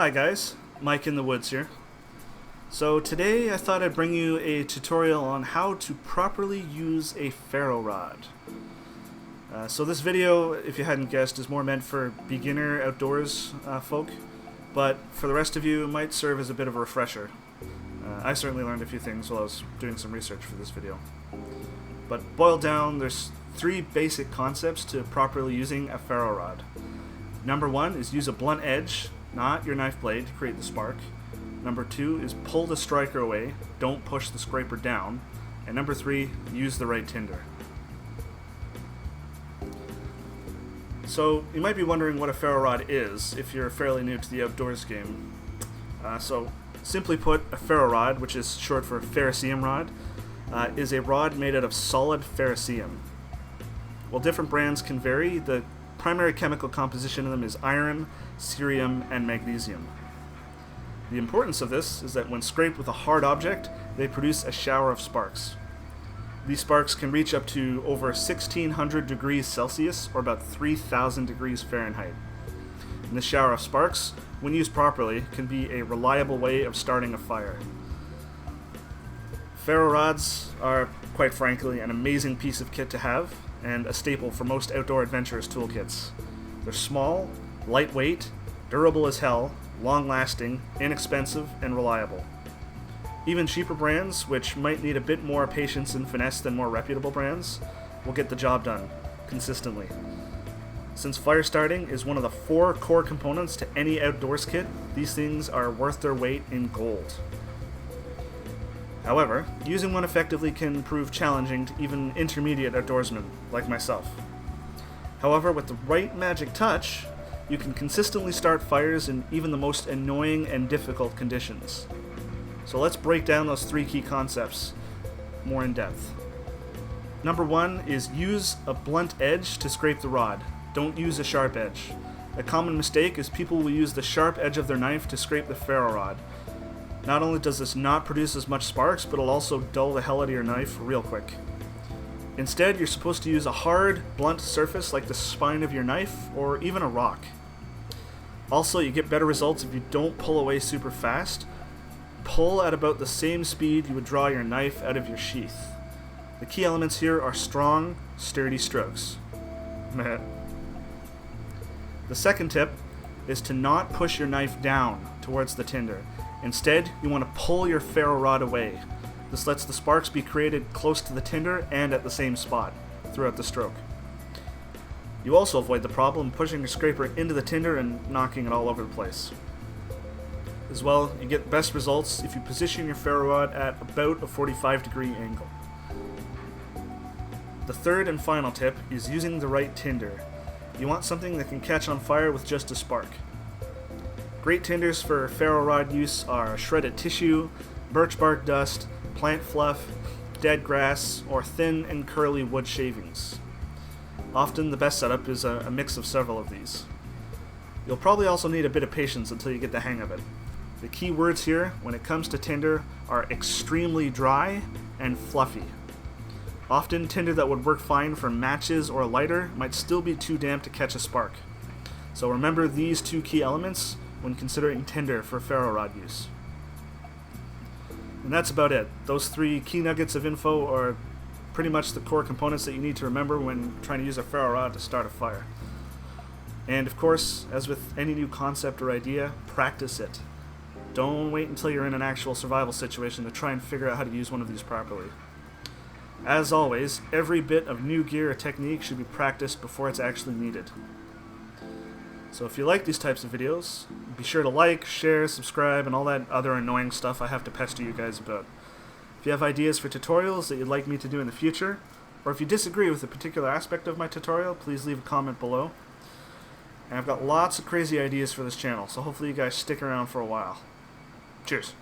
Hi guys, Mike in the Woods here. So today I thought I'd bring you a tutorial on how to properly use a ferro rod. So this video, if you hadn't guessed, is more meant for beginner outdoors folk, but for the rest of you it might serve as a bit of a refresher. I certainly learned a few things while I was doing some research for this video. But boiled down, there's three basic concepts to properly using a ferro rod. Number one is use a blunt edge, not your knife blade, to create the spark. Number two is pull the striker away, don't push the scraper down. And number three, use the right tinder. So you might be wondering what a ferro rod is if you're fairly new to the outdoors game. So simply put, a ferro rod, which is short for ferrocerium rod, is a rod made out of solid ferrocerium. While different brands can vary, the primary chemical composition of them is iron, cerium, and magnesium. The importance of this is that when scraped with a hard object, they produce a shower of sparks. These sparks can reach up to over 1600 degrees Celsius, or about 3000 degrees Fahrenheit. And this shower of sparks, when used properly, can be a reliable way of starting a fire. Ferro rods are, quite frankly, an amazing piece of kit to have, and a staple for most outdoor adventurers' toolkits. They're small, lightweight, durable as hell, long-lasting, inexpensive, and reliable. Even cheaper brands, which might need a bit more patience and finesse than more reputable brands, will get the job done, consistently. Since fire starting is one of the 4 core components to any outdoors kit, these things are worth their weight in gold. However, using one effectively can prove challenging to even intermediate outdoorsmen like myself. However, with the right magic touch, you can consistently start fires in even the most annoying and difficult conditions. So let's break down those 3 key concepts more in depth. Number 1 is use a blunt edge to scrape the rod. Don't use a sharp edge. A common mistake is people will use the sharp edge of their knife to scrape the ferro rod. Not only does this not produce as much sparks, but it'll also dull the hell out of your knife real quick. Instead, you're supposed to use a hard, blunt surface like the spine of your knife, or even a rock. Also, you get better results if you don't pull away super fast. Pull at about the same speed you would draw your knife out of your sheath. The key elements here are strong, sturdy strokes. The second tip is to not push your knife down towards the tinder. Instead, you want to pull your ferro rod away. This lets the sparks be created close to the tinder and at the same spot throughout the stroke. You also avoid the problem of pushing your scraper into the tinder and knocking it all over the place. As well, you get best results if you position your ferro rod at about a 45-degree angle. The third and final tip is using the right tinder. You want something that can catch on fire with just a spark. Great tinders for ferro rod use are shredded tissue, birch bark dust, plant fluff, dead grass, or thin and curly wood shavings. Often the best setup is a mix of several of these. You'll probably also need a bit of patience until you get the hang of it. The key words here, when it comes to tinder, are extremely dry and fluffy. Often tinder that would work fine for matches or a lighter might still be too damp to catch a spark. So remember these 2 key elements when considering tinder for ferro rod use. And that's about it. Those 3 key nuggets of info are pretty much the core components that you need to remember when trying to use a ferro rod to start a fire. And of course, as with any new concept or idea, practice it. Don't wait until you're in an actual survival situation to try and figure out how to use one of these properly. As always, every bit of new gear or technique should be practiced before it's actually needed. So if you like these types of videos, be sure to like, share, subscribe, and all that other annoying stuff I have to pester you guys about. If you have ideas for tutorials that you'd like me to do in the future, or if you disagree with a particular aspect of my tutorial, please leave a comment below. And I've got lots of crazy ideas for this channel, so hopefully you guys stick around for a while. Cheers.